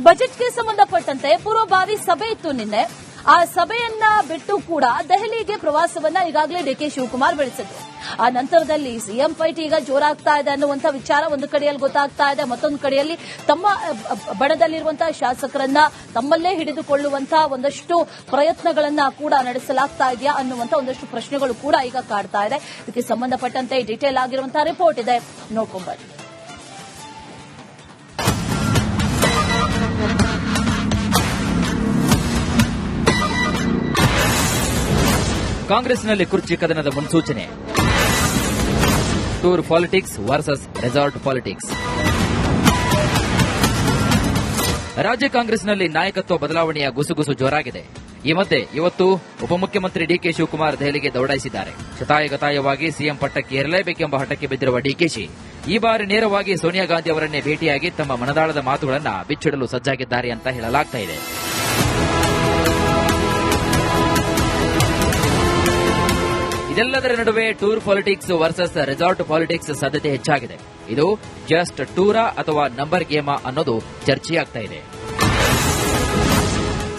ಬಜೆಟ್ಗೆ ಸಂಬಂಧಪಟ್ಟಂತೆ ಪೂರ್ವಭಾವಿ ಸಭೆ ಇತ್ತು ನಿನ್ನೆ. ಆ ಸಭೆಯನ್ನ ಬಿಟ್ಟು ಕೂಡ ದೆಹಲಿಗೆ ಪ್ರವಾಸವನ್ನ ಈಗಾಗಲೇ ಡಿಕೆ ಶಿವಕುಮಾರ್ ಬೆಳೆಸಿದ್ರು. ಆ ನಂತರದಲ್ಲಿ ಸಿಎಂ ಫೈಟ್ ಈಗ ಜೋರಾಗ್ತಾ ಇದೆ ಅನ್ನುವಂಥ ವಿಚಾರ ಒಂದು ಕಡೆಯಲ್ಲಿ ಗೊತ್ತಾಗ್ತಾ ಇದೆ. ಮತ್ತೊಂದು ಕಡೆಯಲ್ಲಿ ತಮ್ಮ ಬಣದಲ್ಲಿರುವಂತಹ ಶಾಸಕರನ್ನ ತಮ್ಮಲ್ಲೇ ಹಿಡಿದುಕೊಳ್ಳುವಂತಹ ಒಂದಷ್ಟು ಪ್ರಯತ್ನಗಳನ್ನ ಕೂಡ ನಡೆಸಲಾಗ್ತಾ ಇದೆಯಾ ಅನ್ನುವಂಥ ಒಂದಷ್ಟು ಪ್ರಶ್ನೆಗಳು ಕೂಡ ಈಗ ಕಾಡ್ತಾ ಇದೆ. ಇದಕ್ಕೆ ಸಂಬಂಧಪಟ್ಟಂತೆ ಡೀಟೇಲ್ ಆಗಿರುವಂತಹ ರಿಪೋರ್ಟ್ ಇದೆ, ನೋಡ್ಕೊಂಡ್ಬನ್ನಿ. ಕಾಂಗ್ರೆಸ್ನಲ್ಲಿ ಕುರ್ಚಿ ಕದನದ ಮುನ್ಸೂಚನೆ. Tour politics versus resort politics. ರಾಜ್ಯ ಕಾಂಗ್ರೆಸ್ನಲ್ಲಿ ನಾಯಕತ್ವ ಬದಲಾವಣೆಯ ಗುಸುಗುಸು ಜೋರಾಗಿದೆ. ಈ ಮಧ್ಯೆ ಇವತ್ತು ಉಪಮುಖ್ಯಮಂತ್ರಿ ಡಿಕೆ ಶಿವಕುಮಾರ್ ದೆಹಲಿಗೆ ದೌಡಾಯಿಸಿದ್ದಾರೆ. ಶತಾಯಗತಾಯವಾಗಿ ಸಿಎಂ ಪಟ್ಟಕ್ಕೆ ಏರಲೇಬೇಕೆಂಬ ಹಠಕ್ಕೆ ಬಿದ್ದಿರುವ ಡಿಕೆಶಿ ಈ ಬಾರಿ ನೇರವಾಗಿ ಸೋನಿಯಾ ಗಾಂಧಿ ಅವರನ್ನೇ ಭೇಟಿಯಾಗಿ ತಮ್ಮ ಮನದಾಳದ ಮಾತುಗಳನ್ನು ಬಿಚ್ಚಿಡಲು ಸಜ್ಜಾಗಿದ್ದಾರೆ ಅಂತ ಹೇಳಲಾಗ್ತಾ ಇದೆ. ಇದೆಲ್ಲದರ ನಡುವೆ tour politics versus resort politics ಸಾಧ್ಯತೆ ಹೆಚ್ಚಾಗಿದೆ. ಇದು ಜಸ್ಟ್ ಟೂರಾ ಅಥವಾ ನಂಬರ್ ಗೇಮಾ ಅನ್ನೋದು ಚರ್ಚೆಯಾಗ್ತಾ ಇದೆ.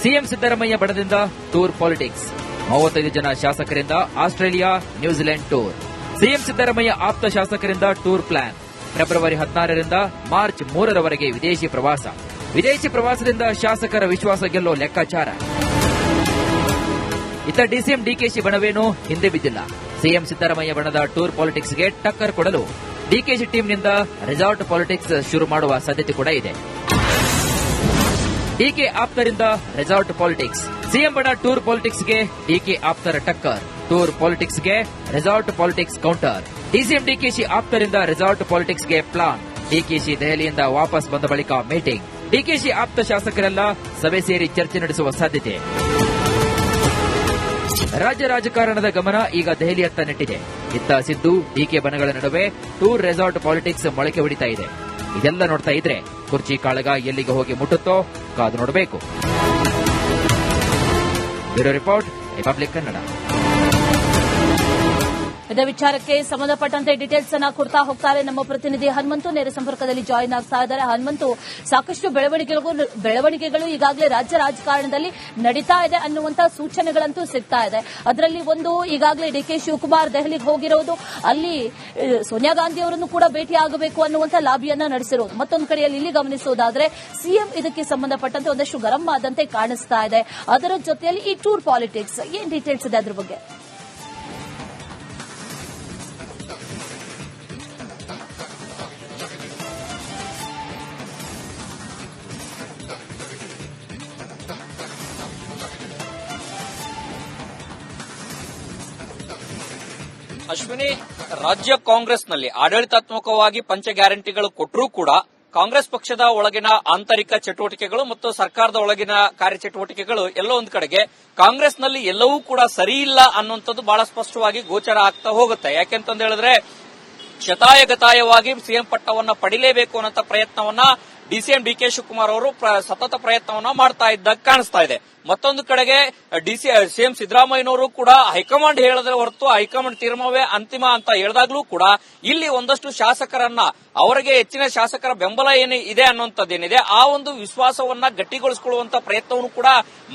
ಸಿಎಂ ಸಿದ್ದರಾಮಯ್ಯ ಬಣದಿಂದ ಟೂರ್ ಪಾಲಿಟಿಕ್ಸ್. 35 ಜನ ಶಾಸಕರಿಂದ Australia, New Zealand tour. CM Siddaramaiah ಆಪ್ತ ಶಾಸಕರಿಂದ ಟೂರ್ ಪ್ಲಾನ್. ಫೆಬ್ರವರಿ 16ರಿಂದ ಮಾರ್ಚ್ 3ರವರೆಗೆ ವಿದೇಶಿ ಪ್ರವಾಸ. ವಿದೇಶಿ ಪ್ರವಾಸದಿಂದ ಶಾಸಕರ ವಿಶ್ವಾಸ ಗೆಲ್ಲೋ ಲೆಕ್ಕಾಚಾರ. ಇತ್ತ ಡಿಸಿಎಂ ಡಿಕೆಶಿ ಬಣವೇನೂ ಹಿಂದೆ ಬಿದ್ದಿಲ್ಲ. ಸಿಎಂ ಸಿದ್ದರಾಮಯ್ಯ ಬಣದ ಟೂರ್ ಪಾಲಿಟಿಕ್ಸ್ಗೆ ಟಕ್ಕರ್ ಕೊಡಲು ಡಿಕೆಶಿ ಟೀಮ್ನಿಂದ ರೆಸಾರ್ಟ್ ಪಾಲಿಟಿಕ್ಸ್ ಶುರು ಮಾಡುವ ಸಾಧ್ಯತೆ ಕೂಡ ಇದೆ. ಡಿಕೆ ಆಪ್ತರಿಂದ ರೆಸಾರ್ಟ್ ಪಾಲಿಟಿಕ್ಸ್. ಸಿಎಂ ಬಣ ಟೂರ್ ಪಾಲಿಟಿಕ್ಸ್ಗೆ ಡಿಕೆ ಆಪ್ತರ ಟಕ್ಕರ್. ಟೂರ್ ಪಾಲಿಟಿಕ್ಸ್ಗೆ resort politics counter. DCM DKShi ಆಪ್ತರಿಂದ ರೆಸಾರ್ಟ್ ಪಾಲಿಟಿಕ್ಸ್ಗೆ ಪ್ಲಾನ್. ಡಿಕೆಶಿ ದೆಹಲಿಯಿಂದ ವಾಪಸ್ ಬಂದ ಬಳಿಕ ಮೀಟಿಂಗ್. ಡಿಕೆಶಿ ಆಪ್ತ ಶಾಸಕರೆಲ್ಲ ಸಭೆ ಸೇರಿ ಚರ್ಚೆ ನಡೆಸುವ ಸಾಧ್ಯತೆ. ರಾಜ್ಯ ರಾಜಕಾರಣದ ಗಮನ ಈಗ ದೆಹಲಿಯತ್ತ ನೆಟ್ಟಿದೆ. ಇತ್ತ ಸಿದ್ದು ಡಿಕೆ ಬಣಗಳ ನಡುವೆ ಟೂರ್ ರೆಸಾರ್ಟ್ ಪಾಲಿಟಿಕ್ಸ್ ಮೊಳಕೆ ಹೊಡಿತಾ ಇದೆ. ಇದೆಲ್ಲ ನೋಡ್ತಾ ಇದ್ರೆ ಕುರ್ಚಿ ಕಾಳಗ ಎಲ್ಲಿಗೆ ಹೋಗಿ ಮುಟ್ಟುತ್ತೋ ಕಾದು ನೋಡಬೇಕು. Bureau report, republic Kannada. ಇದೇ ವಿಚಾರಕ್ಕೆ ಸಂಬಂಧಪಟ್ಟಂತೆ ಡೀಟೇಲ್ಸ್ ಅನ್ನ ಕೊಡ್ತಾ ಹೋಗ್ತಾರೆ ನಮ್ಮ ಪ್ರತಿನಿಧಿ ಹನುಮಂತು. ನೇರ ಸಂಪರ್ಕದಲ್ಲಿ ಜಾಯಿನ್ ಆಗ್ತಾ ಇದ್ದಾರೆ. ಹನುಮಂತು, ಸಾಕಷ್ಟು ಬೆಳವಣಿಗೆಗಳು ಈಗಾಗಲೇ ರಾಜ್ಯ ರಾಜಕಾರಣದಲ್ಲಿ ನಡೀತಾ ಇದೆ ಅನ್ನುವಂತಹ ಸೂಚನೆಗಳಂತೂ ಸಿಗ್ತಾ ಇದೆ. ಅದರಲ್ಲಿ ಒಂದು, ಈಗಾಗಲೇ ಡಿಕೆ ಶಿವಕುಮಾರ್ ದೆಹಲಿಗೆ ಹೋಗಿರೋದು, ಅಲ್ಲಿ ಸೋನಿಯಾ ಗಾಂಧಿ ಅವರನ್ನು ಕೂಡ ಭೇಟಿ ಆಗಬೇಕು ಅನ್ನುವಂಥ ಲಾಬಿಯನ್ನ ನಡೆಸಿರೋದು. ಮತ್ತೊಂದು ಕಡೆಯಲ್ಲಿ ಇಲ್ಲಿ ಗಮನಿಸುವುದಾದ್ರೆ ಸಿಎಂ ಇದಕ್ಕೆ ಸಂಬಂಧಪಟ್ಟಂತೆ ಒಂದಷ್ಟು ಗರಂ ಆದಂತೆ ಕಾಣಿಸ್ತಾ ಇದೆ. ಅದರ ಜೊತೆಯಲ್ಲಿ ಈ ಟೂರ್ ಪಾಲಿಟಿಕ್ಸ್, ಏನ್ ಡೀಟೇಲ್ಸ್ ಇದೆ ಅದ್ರ ಬಗ್ಗೆ? ಅಶ್ವಿನಿ, ರಾಜ್ಯ ಕಾಂಗ್ರೆಸ್ನಲ್ಲಿ ಆಡಳಿತಾತ್ಮಕವಾಗಿ ಪಂಚ ಗ್ಯಾರಂಟಿಗಳು ಕೊಟ್ಟರೂ ಕೂಡ ಕಾಂಗ್ರೆಸ್ ಪಕ್ಷದ ಒಳಗಿನ ಆಂತರಿಕ ಚಟುವಟಿಕೆಗಳು ಮತ್ತು ಸರ್ಕಾರದ ಒಳಗಿನ ಕಾರ್ಯಚಟುವಟಿಕೆಗಳು ಎಲ್ಲೋ ಒಂದು ಕಡೆಗೆ ಕಾಂಗ್ರೆಸ್ನಲ್ಲಿ ಎಲ್ಲವೂ ಕೂಡ ಸರಿ ಇಲ್ಲ ಅನ್ನುವಂಥದ್ದು ಬಹಳ ಸ್ಪಷ್ಟವಾಗಿ ಗೋಚರ ಆಗ್ತಾ ಹೋಗುತ್ತೆ. ಯಾಕೆಂತಂದು ಹೇಳಿದ್ರೆ ಶತಾಯಗತಾಯವಾಗಿ ಸಿಎಂ ಪಟ್ಟವನ್ನ ಪಡಿಲೇಬೇಕು ಅನ್ನೋ ಪ್ರಯತ್ನವನ್ನ ಡಿಸಿಎಂ ಡಿಕೆ ಶಿವಕುಮಾರ್ ಅವರು ಸತತ ಪ್ರಯತ್ನವನ್ನ ಮಾಡ್ತಾ ಇದ್ದಾಗ ಕಾಣಿಸ್ತಾ ಇದೆ. ಮತ್ತೊಂದು ಕಡೆಗೆ ಸಿಎಂ ಸಿದ್ದರಾಮಯ್ಯನವರು ಕೂಡ ಹೈಕಮಾಂಡ್ ಹೇಳದ್ರೆ ಹೊರತು ಹೈಕಮಾಂಡ್ ತೀರ್ಮಾನವೇ ಅಂತಿಮ ಅಂತ ಹೇಳಿದಾಗ್ಲೂ ಕೂಡ ಇಲ್ಲಿ ಒಂದಷ್ಟು ಶಾಸಕರನ್ನ, ಅವರಿಗೆ ಹೆಚ್ಚಿನ ಶಾಸಕರ ಬೆಂಬಲ ಏನು ಇದೆ ಅನ್ನುವಂಥದ್ದೇನಿದೆ ಆ ಒಂದು ವಿಶ್ವಾಸವನ್ನ ಗಟ್ಟಿಗೊಳಿಸಿಕೊಳ್ಳುವಂತ ಪ್ರಯತ್ನವನ್ನು ಕೂಡ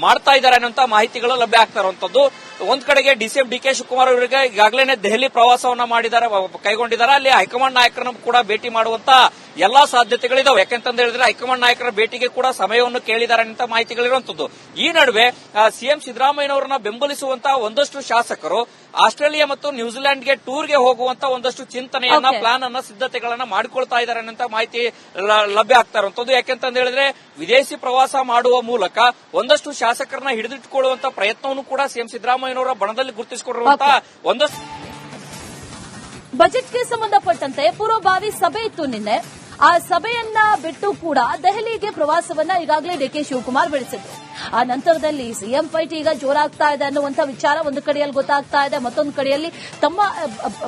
ಮಾಡ್ತಾ ಇದ್ದಾರೆ ಅನ್ನುವಂತ ಮಾಹಿತಿಗಳು ಲಭ್ಯ ಆಗ್ತಾ ಇರುವಂತದ್ದು. ಒಂದ್ ಕಡೆಗೆ ಡಿಸಿಎಂ ಡಿಕೆ ಶಿವಕುಮಾರ್ ಅವರಿಗೆ ಈಗಾಗಲೇ ದೆಹಲಿ ಪ್ರವಾಸವನ್ನ ಕೈಗೊಂಡಿದ್ದಾರೆ. ಅಲ್ಲಿ ಹೈಕಮಾಂಡ್ ನಾಯಕರನ್ನು ಕೂಡ ಭೇಟಿ ಮಾಡುವಂತ ಎಲ್ಲಾ ಸಾಧ್ಯತೆಗಳಿದಾವೆ. ಯಾಕೆಂತಂದು ಹೇಳಿದ್ರೆ ಹೈಕಮಾಂಡ್ ನಾಯಕರ ಭೇಟಿಗೆ ಕೂಡ ಸಮಯವನ್ನು ಕೇಳಿದ್ದಾರೆ ಅಂತ ಮಾಹಿತಿಗಳಿರುವಂತದ್ದು. ಈ ನಡುವೆ ಸಿಎಂ ಸಿದ್ದರಾಮಯ್ಯನವರನ್ನ ಬೆಂಬಲಿಸುವಂತಹ ಒಂದಷ್ಟು ಶಾಸಕರು ಆಸ್ಟ್ರೇಲಿಯಾ ಮತ್ತು ನ್ಯೂಜಿಲೆಂಡ್ಗೆ ಟೂರ್ಗೆ ಹೋಗುವಂತ ಒಂದಷ್ಟು ಚಿಂತನೆಯನ್ನ, ಪ್ಲಾನ್ ಅನ್ನ, ಸಿದ್ಧತೆಗಳನ್ನ ಮಾಡಿಕೊಳ್ತಾ ಇದ್ದಾರೆ ಅನ್ನೋ ಮಾಹಿತಿ ಲಭ್ಯ ಆಗ್ತಾ ಇರುವಂತದ್ದು. ಯಾಕೆಂತಂದು ಹೇಳಿದ್ರೆ ವಿದೇಶಿ ಪ್ರವಾಸ ಮಾಡುವ ಮೂಲಕ ಒಂದಷ್ಟು ಶಾಸಕರನ್ನ ಹಿಡಿದಿಟ್ಟುಕೊಳ್ಳುವಂತ ಪ್ರಯತ್ನವನ್ನು ಕೂಡ ಸಿಎಂ ಸಿದ್ದರಾಮಯ್ಯನವರ ಬಣದಲ್ಲಿ ಗುರುತಿಸಿಕೊಂಡಿರುವಂತಹ ಒಂದಷ್ಟು. ಬಜೆಟ್ಗೆ ಸಂಬಂಧಪಟ್ಟಂತೆ ಪೂರ್ವಭಾವಿ ಸಭೆ ಇತ್ತು ನಿನ್ನೆ. ಆ ಸಭೆಯನ್ನ ಬಿಟ್ಟು ಕೂಡ ದೆಹಲಿಗೆ ಪ್ರವಾಸವನ್ನ ಈಗಾಗಲೇ ಡಿಕೆ ಶಿವಕುಮಾರ್ ಬೆಳೆಸಿದ್ರು. ಆ ನಂತರದಲ್ಲಿ ಸಿಎಂ ಫೈಟ್ ಈಗ ಜೋರಾಗ್ತಾ ಇದೆ ಅನ್ನುವಂಥ ವಿಚಾರ ಒಂದು ಕಡೆಯಲ್ಲಿ ಗೊತ್ತಾಗ್ತಾ ಇದೆ. ಮತ್ತೊಂದು ಕಡೆಯಲ್ಲಿ ತಮ್ಮ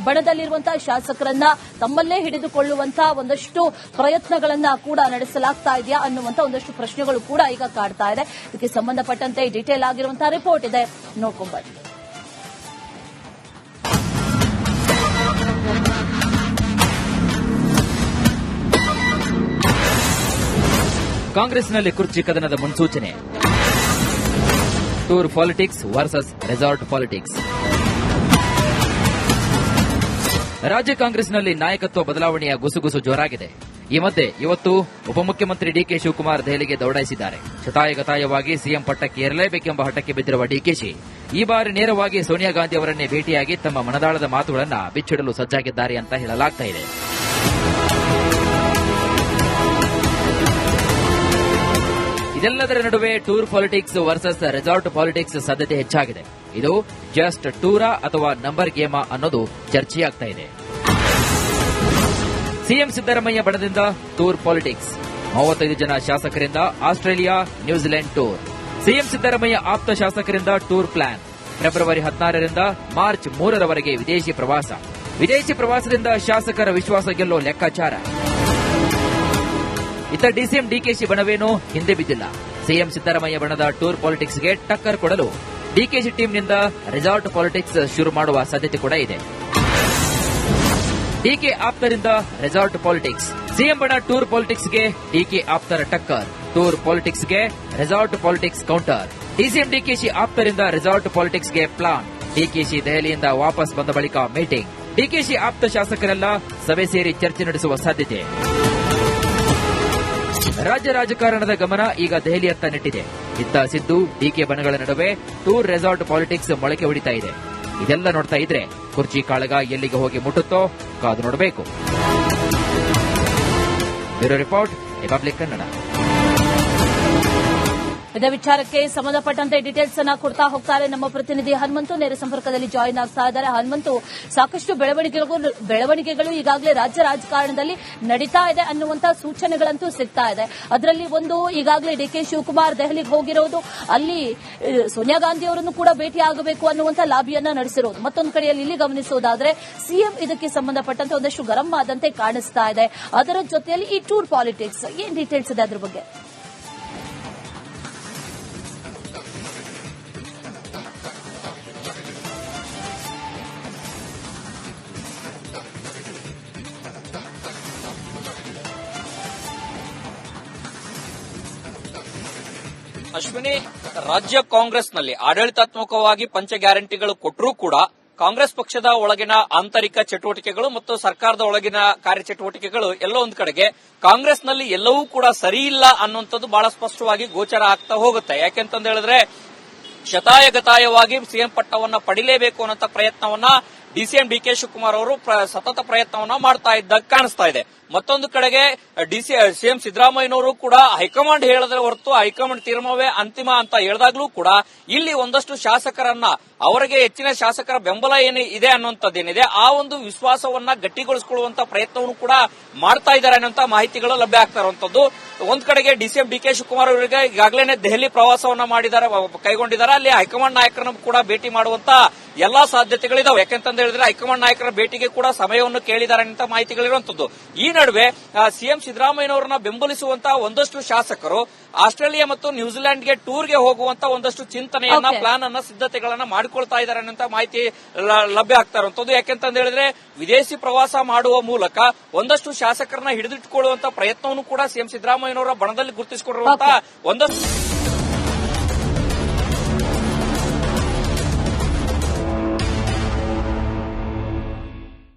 ಬಣದಲ್ಲಿರುವಂತಹ ಶಾಸಕರನ್ನ ತಮ್ಮಲ್ಲೇ ಹಿಡಿದುಕೊಳ್ಳುವಂತಹ ಒಂದಷ್ಟು ಪ್ರಯತ್ನಗಳನ್ನ ಕೂಡ ನಡೆಸಲಾಗ್ತಾ ಇದೆಯಾ ಅನ್ನುವಂಥ ಒಂದಷ್ಟು ಪ್ರಶ್ನೆಗಳು ಕೂಡ ಈಗ ಕಾಡ್ತಾ ಇದೆ. ಇದಕ್ಕೆ ಸಂಬಂಧಪಟ್ಟಂತೆ ಡೀಟೇಲ್ ಆಗಿರುವಂತಹ ರಿಪೋರ್ಟ್ ಇದೆ, ನೋಡ್ಕೊಂಡ್ಬನ್ನಿ. ಕಾಂಗ್ರೆಸ್ನಲ್ಲಿ ಕುರ್ಚಿ ಕದನದ ಮುನ್ಸೂಚನೆ. Tour politics versus resort politics. ರಾಜ್ಯ ಕಾಂಗ್ರೆಸ್ನಲ್ಲಿ ನಾಯಕತ್ವ ಬದಲಾವಣೆಯ ಗುಸುಗುಸು ಜೋರಾಗಿದೆ. ಈ ಮಧ್ಯೆ ಇವತ್ತು ಉಪಮುಖ್ಯಮಂತ್ರಿ ಡಿಕೆ ಶಿವಕುಮಾರ್ ದೆಹಲಿಗೆ ದೌಡಾಯಿಸಿದ್ದಾರೆ. ಶತಾಯಗತಾಯವಾಗಿ ಸಿಎಂ ಪಟ್ಟಕ್ಕೆ ಏರಲೇಬೇಕೆಂಬ ಹಠಕ್ಕೆ ಬಿದ್ದಿರುವ ಡಿಕೆಶಿ ಈ ಬಾರಿ ನೇರವಾಗಿ ಸೋನಿಯಾ ಗಾಂಧಿ ಅವರನ್ನೇ ಭೇಟಿಯಾಗಿ ತಮ್ಮ ಮನದಾಳದ ಮಾತುಗಳನ್ನು ಬಿಚ್ಚಿಡಲು ಸಜ್ಜಾಗಿದ್ದಾರೆ ಅಂತ ಹೇಳಲಾಗ್ತಾ ಇದೆ. ಇದೆಲ್ಲದರ ನಡುವೆ tour politics versus resort politics ಸಾಧ್ಯತೆ ಹೆಚ್ಚಾಗಿದೆ. ಇದು ಜಸ್ಟ್ ಟೂರಾ ಅಥವಾ ನಂಬರ್ ಗೇಮಾ ಅನ್ನೋದು ಚರ್ಚೆಯಾಗ್ತಾ ಇದೆ. ಸಿಎಂ ಸಿದ್ದರಾಮಯ್ಯ ಬಣದಿಂದ ಟೂರ್ ಪಾಲಿಟಿಕ್ಸ್. 35 ಜನ ಶಾಸಕರಿಂದ Australia, New Zealand tour. CM Siddaramaiah ಆಪ್ತ ಶಾಸಕರಿಂದ ಟೂರ್ ಪ್ಲಾನ್. ಫೆಬ್ರವರಿ 16ರಿಂದ ಮಾರ್ಚ್ 3ರವರೆಗೆ ವಿದೇಶಿ ಪ್ರವಾಸ. ವಿದೇಶಿ ಪ್ರವಾಸದಿಂದ ಶಾಸಕರ ವಿಶ್ವಾಸ ಗೆಲ್ಲೋ ಲೆಕ್ಕಾಚಾರ. ಇತ್ತ ಡಿಸಿಎಂ ಡಿಕೆಶಿ ಬಣವೇನೂ ಹಿಂದೆ ಬಿದ್ದಿಲ್ಲ. ಸಿಎಂ ಸಿದ್ದರಾಮಯ್ಯ ಬಣದ ಟೂರ್ ಪಾಲಿಟಿಕ್ಸ್ಗೆ ಟಕ್ಕರ್ ಕೊಡಲು ಡಿಕೆಶಿ ಟೀಮ್ನಿಂದ ರೆಸಾರ್ಟ್ ಪಾಲಿಟಿಕ್ಸ್ ಶುರು ಮಾಡುವ ಸಾಧ್ಯತೆ ಕೂಡ ಇದೆ. ಡಿಕೆ ಆಪ್ತರಿಂದ ರೆಸಾರ್ಟ್ ಪಾಲಿಟಿಕ್ಸ್. ಸಿಎಂ ಬಣ ಟೂರ್ ಪಾಲಿಟಿಕ್ಸ್ಗೆ ಡಿಕೆ ಆಪ್ತರ ಟಕ್ಕರ್. ಟೂರ್ ಪಾಲಿಟಿಕ್ಸ್ಗೆ resort politics counter. DCM DKShi ಆಪ್ತರಿಂದ ರೆಸಾರ್ಟ್ ಪಾಲಿಟಿಕ್ಸ್ಗೆ ಪ್ಲಾನ್. ಡಿಕೆಶಿ ದೆಹಲಿಯಿಂದ ವಾಪಸ್ ಬಂದ ಬಳಿಕ ಮೀಟಿಂಗ್. ಡಿಕೆಶಿ ಆಪ್ತ ಶಾಸಕರೆಲ್ಲ ಸಭೆ ಸೇರಿ ಚರ್ಚೆ ನಡೆಸುವ ಸಾಧ್ಯತೆ. ರಾಜ್ಯ ರಾಜಕಾರಣದ ಗಮನ ಈಗ ದೆಹಲಿಯತ್ತ ನೆಟ್ಟಿದೆ. ಇತ್ತ ಸಿದ್ದು ಡಿಕೆ ಬಣಗಳ ನಡುವೆ ಟೂರ್ ರೆಸಾರ್ಟ್ ಪಾಲಿಟಿಕ್ಸ್ ಮೊಳಕೆ ಹೊಡಿತಾ ಇದೆ. ಇದೆಲ್ಲ ನೋಡ್ತಾ ಇದ್ರೆ ಕುರ್ಚಿ ಕಾಳಗ ಎಲ್ಲಿಗೆ ಹೋಗಿ ಮುಟ್ಟುತ್ತೋ ಕಾದು ನೋಡಬೇಕು. Bureau report, republic Kannada. ಇದೇ ವಿಚಾರಕ್ಕೆ ಸಂಬಂಧಪಟ್ಟಂತೆ ಡೀಟೇಲ್ಸ್ ಅನ್ನ ಕೊಡ್ತಾ ಹೋಗ್ತಾರೆ ನಮ್ಮ ಪ್ರತಿನಿಧಿ ಹನುಮಂತು. ನೇರ ಸಂಪರ್ಕದಲ್ಲಿ ಜಾಯಿನ್ ಆಗ್ತಾ ಇದ್ದಾರೆ. ಹನುಮಂತು, ಸಾಕಷ್ಟು ಬೆಳವಣಿಗೆಗಳು ಈಗಾಗಲೇ ರಾಜ್ಯ ರಾಜಕಾರಣದಲ್ಲಿ ನಡೀತಾ ಇದೆ ಅನ್ನುವಂತ ಸೂಚನೆಗಳಂತೂ ಸಿಗ್ತಾ ಇದೆ. ಅದರಲ್ಲಿ ಒಂದು, ಈಗಾಗಲೇ ಡಿಕೆ ಶಿವಕುಮಾರ್ ದೆಹಲಿಗೆ ಹೋಗಿರೋದು, ಅಲ್ಲಿ ಸೋನಿಯಾ ಗಾಂಧಿ ಅವರನ್ನು ಕೂಡ ಭೇಟಿ ಆಗಬೇಕು ಅನ್ನುವಂತ ಲಾಬಿಯನ್ನ ನಡೆಸಿರೋದು. ಮತ್ತೊಂದು ಕಡೆಯಲ್ಲಿ ಇಲ್ಲಿ ಗಮನಿಸೋದಾದ್ರೆ ಸಿಎಂ ಇದಕ್ಕೆ ಸಂಬಂಧಪಟ್ಟಂತೆ ಒಂದಷ್ಟು ಗರಂ ಆದಂತೆ ಕಾಣಿಸ್ತಾ ಇದೆ. ಅದರ ಜೊತೆಯಲ್ಲಿ ಈ ಟೂರ್ ಪಾಲಿಟಿಕ್ಸ್, ಏನ್ ಡೀಟೇಲ್ಸ್ ಇದೆ ಅದ್ರ ಬಗ್ಗೆ? ಅಶ್ವಿನಿ, ರಾಜ್ಯ ಕಾಂಗ್ರೆಸ್ನಲ್ಲಿ ಆಡಳಿತಾತ್ಮಕವಾಗಿ ಪಂಚ ಗ್ಯಾರಂಟಿಗಳು ಕೊಟ್ಟರೂ ಕೂಡ ಕಾಂಗ್ರೆಸ್ ಪಕ್ಷದ ಒಳಗಿನ ಆಂತರಿಕ ಚಟುವಟಿಕೆಗಳು ಮತ್ತು ಸರ್ಕಾರದ ಒಳಗಿನ ಕಾರ್ಯಚಟುವಟಿಕೆಗಳು ಎಲ್ಲೋ ಒಂದು ಕಡೆಗೆ ಕಾಂಗ್ರೆಸ್ನಲ್ಲಿ ಎಲ್ಲವೂ ಕೂಡ ಸರಿ ಇಲ್ಲ ಅನ್ನುವಂಥದ್ದು ಬಹಳ ಸ್ಪಷ್ಟವಾಗಿ ಗೋಚರ ಆಗ್ತಾ ಹೋಗುತ್ತೆ. ಯಾಕೆಂತಂದ ಹೇಳಿದ್ರೆ ಶತಾಯಗತಾಯವಾಗಿ ಸಿಎಂ ಪಟ್ಟವನ್ನ ಪಡಿಲೇಬೇಕು ಅನ್ನೋ ಪ್ರಯತ್ನವನ್ನ ಡಿಸಿಎಂ ಡಿಕೆ ಶಿವಕುಮಾರ್ ಅವರು ಸತತ ಪ್ರಯತ್ನವನ್ನ ಮಾಡ್ತಾ ಇದ್ದಾಗ ಕಾಣಿಸ್ತಾ ಇದೆ. ಮತ್ತೊಂದು ಕಡೆಗೆ ಸಿಎಂ ಸಿದ್ದರಾಮಯ್ಯನವರು ಕೂಡ ಹೈಕಮಾಂಡ್ ಹೇಳದ್ರೆ ಹೊರತು ಹೈಕಮಾಂಡ್ ತೀರ್ಮಾನವೇ ಅಂತಿಮ ಅಂತ ಹೇಳಿದಾಗ್ಲೂ ಕೂಡ ಇಲ್ಲಿ ಒಂದಷ್ಟು ಶಾಸಕರನ್ನ, ಅವರಿಗೆ ಹೆಚ್ಚಿನ ಶಾಸಕರ ಬೆಂಬಲ ಏನು ಇದೆ ಅನ್ನುವಂಥದ್ದೇನಿದೆ, ಆ ಒಂದು ವಿಶ್ವಾಸವನ್ನ ಗಟ್ಟಿಗೊಳಿಸಿಕೊಳ್ಳುವಂತ ಪ್ರಯತ್ನವನ್ನು ಕೂಡ ಮಾಡ್ತಾ ಇದ್ದಾರೆ ಅನ್ನುವಂತ ಮಾಹಿತಿಗಳು ಲಭ್ಯ ಆಗ್ತಾ ಇರುವಂತದ್ದು. ಒಂದ್ ಕಡೆಗೆ ಡಿಸಿಎಂ ಡಿಕೆ ಶಿವಕುಮಾರ್ ಅವರಿಗೆ ಈಗಾಗಲೇ ದೆಹಲಿ ಪ್ರವಾಸವನ್ನ ಕೈಗೊಂಡಿದ್ದಾರೆ. ಅಲ್ಲಿ ಹೈಕಮಾಂಡ್ ನಾಯಕರನ್ನು ಕೂಡ ಭೇಟಿ ಮಾಡುವಂತ ಎಲ್ಲಾ ಸಾಧ್ಯತೆಗಳಿದಾವೆ. ಯಾಕೆಂತಂದ ಹೇಳಿದ್ರೆ ಹೈಕಮಾಂಡ್ ನಾಯಕರ ಭೇಟಿಗೆ ಕೂಡ ಸಮಯವನ್ನು ಕೇಳಿದ್ದಾರೆ ಅಂತ ಮಾಹಿತಿಗಳಿರುವಂತದ್ದು. ಈ ನಡುವೆ ಸಿಎಂ ಸಿದ್ದರಾಮಯ್ಯನವರನ್ನ ಬೆಂಬಲಿಸುವಂತಹ ಒಂದಷ್ಟು ಶಾಸಕರು ಆಸ್ಟ್ರೇಲಿಯಾ ಮತ್ತು ನ್ಯೂಜಿಲೆಂಡ್ಗೆ ಟೂರ್ಗೆ ಹೋಗುವಂತ ಒಂದಷ್ಟು ಚಿಂತನೆಯನ್ನ, ಪ್ಲಾನ್ ಅನ್ನ, ಸಿದ್ಧತೆಗಳನ್ನ ಮಾಡಿಕೊಳ್ತಾ ಇದ್ದಾರೆ ಅನ್ನೋ ಮಾಹಿತಿ ಲಭ್ಯ ಆಗ್ತಾ ಇರುವಂತದ್ದು. ಯಾಕೆಂತಂದ ಹೇಳಿದ್ರೆ ವಿದೇಶಿ ಪ್ರವಾಸ ಮಾಡುವ ಮೂಲಕ ಒಂದಷ್ಟು ಶಾಸಕರನ್ನ ಹಿಡಿದಿಟ್ಟುಕೊಳ್ಳುವಂತ ಪ್ರಯತ್ನವನ್ನು ಕೂಡ ಸಿಎಂ ಸಿದ್ದರಾಮಯ್ಯನವರ ಬಣದಲ್ಲಿ ಗುರುತಿಸಿಕೊಂಡಿರುವಂತಹ ಒಂದಷ್ಟು